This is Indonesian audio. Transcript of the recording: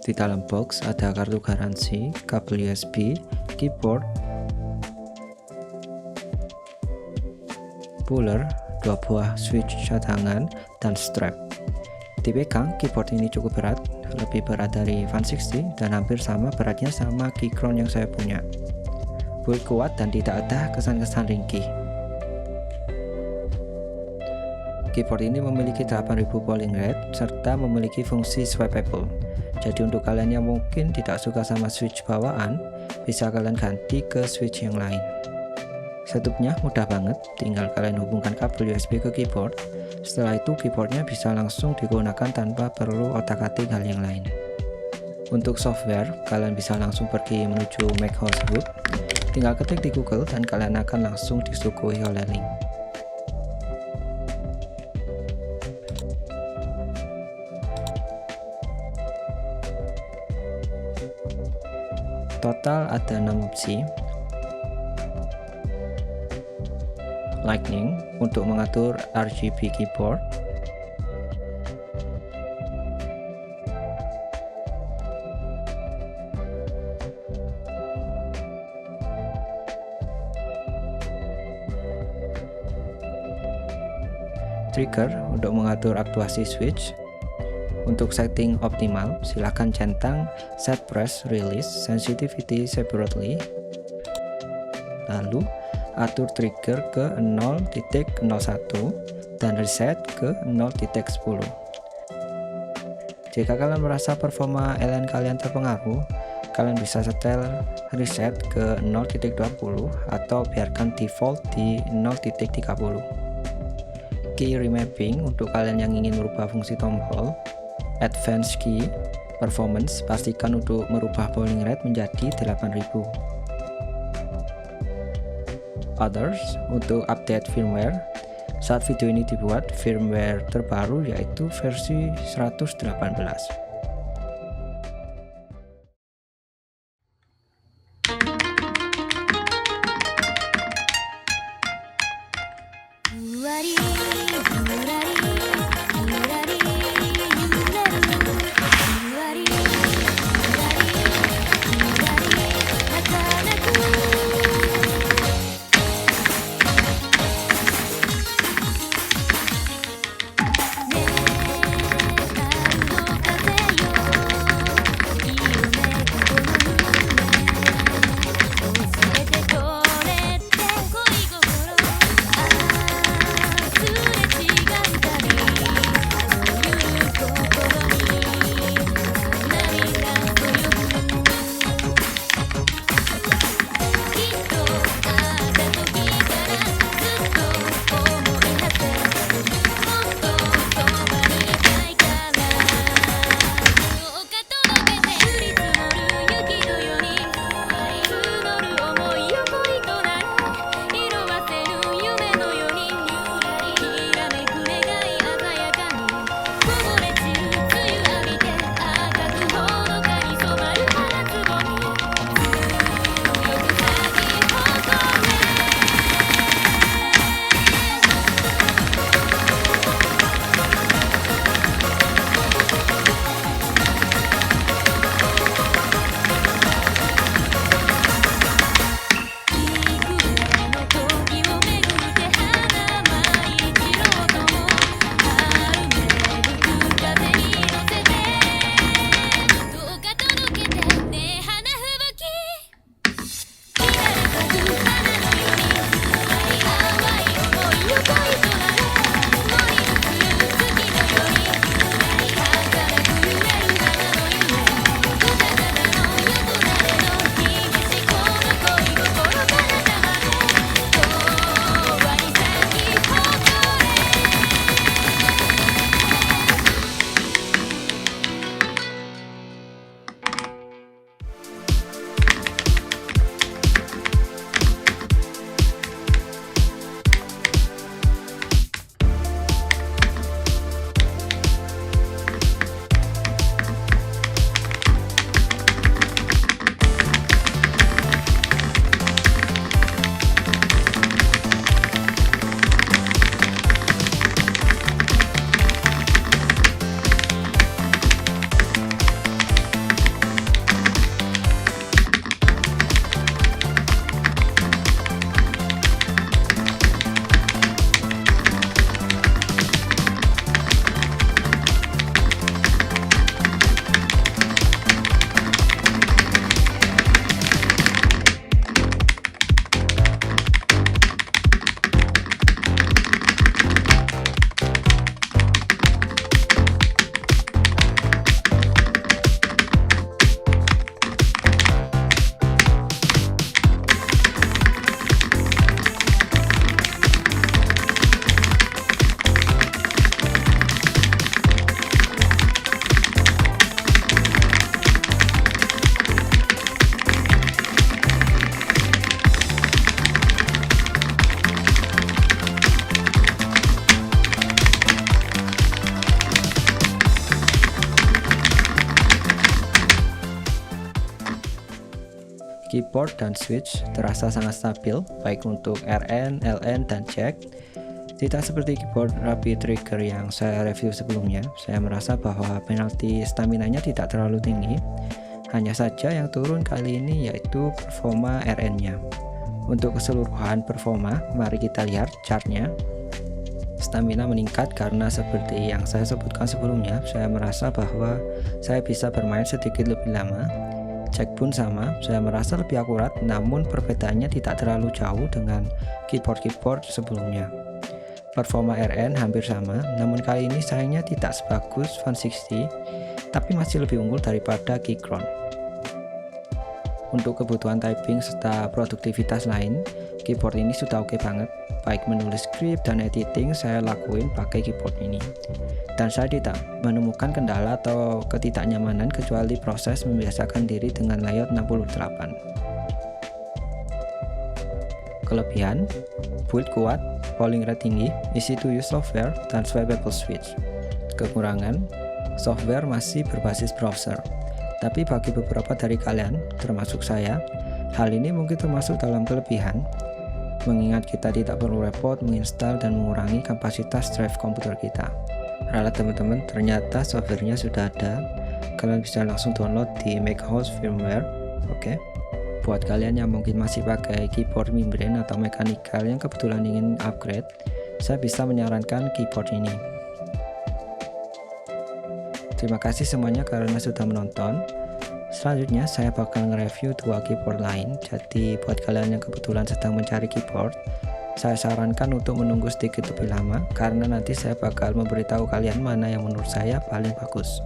Di dalam box ada kartu garansi, kabel USB, keyboard, puller, 2 buah switch cadangan, dan strap. Dipegang, keyboard ini cukup berat, lebih berat dari Fan 60 dan hampir sama beratnya sama Keychron yang saya punya. Build kuat dan tidak ada kesan-kesan ringkih. Keyboard ini memiliki 8000 polling rate serta memiliki fungsi swappable. Jadi untuk kalian yang mungkin tidak suka sama switch bawaan, bisa kalian ganti ke switch yang lain. Setupnya mudah banget, tinggal kalian hubungkan kabel USB ke keyboard. Setelah itu keyboardnya bisa langsung digunakan tanpa perlu otak-atik hal yang lain. Untuk software, kalian bisa langsung pergi menuju Mac Housebook, tinggal ketik di Google dan kalian akan langsung disuguhi oleh link. Total ada 6 opsi. Lightning untuk mengatur RGB keyboard, trigger untuk mengatur aktuasi switch. Untuk setting optimal, silakan centang set press release sensitivity separately, lalu atur trigger ke 0.01 dan reset ke 0.10. Jika kalian merasa performa LN kalian terpengaruh, kalian bisa setel reset ke 0.20 atau biarkan default di 0.30. Key remapping untuk kalian yang ingin merubah fungsi tombol. Advanced key performance, pastikan untuk merubah polling rate menjadi 8000. Others untuk update firmware. Saat video ini dibuat, firmware terbaru yaitu versi 118. Keyboard dan switch terasa sangat stabil, baik untuk RN, LN, dan jack. Tidak seperti keyboard rapid trigger yang saya review sebelumnya, saya merasa bahwa penalti stamina-nya tidak terlalu tinggi. Hanya saja yang turun kali ini yaitu performa RN-nya. Untuk keseluruhan performa, mari kita lihat chartnya. Stamina meningkat karena seperti yang saya sebutkan sebelumnya, saya merasa bahwa saya bisa bermain sedikit lebih lama. Jack pun sama, saya merasa lebih akurat, namun perbedaannya tidak terlalu jauh dengan keyboard sebelumnya. Performa RN hampir sama, namun kali ini sayangnya tidak sebagus Fan 60, tapi masih lebih unggul daripada Keychron. Untuk kebutuhan typing serta produktivitas lain, keyboard ini sudah oke banget. Baik menulis skrip dan editing saya lakuin pakai keyboard ini. Dan saya tidak menemukan kendala atau ketidaknyamanan kecuali proses membiasakan diri dengan layout 68. Kelebihan, build kuat, polling rate tinggi, easy to use software, dan swipeable switch. Kekurangan, software masih berbasis browser. Tapi bagi beberapa dari kalian, termasuk saya, hal ini mungkin termasuk dalam kelebihan, mengingat kita tidak perlu repot menginstal dan mengurangi kapasitas drive komputer kita. Ralat teman-teman, ternyata softwarenya sudah ada. Kalian bisa langsung download di Macos Firmware. Oke. Buat kalian yang mungkin masih pakai keyboard membrane atau mechanical yang kebetulan ingin upgrade, saya bisa menyarankan keyboard ini. Terima kasih semuanya karena sudah menonton. Selanjutnya saya bakal nge-review dua keyboard lain. Jadi buat kalian yang kebetulan sedang mencari keyboard, saya sarankan untuk menunggu sedikit lebih lama karena nanti saya bakal memberitahu kalian mana yang menurut saya paling bagus.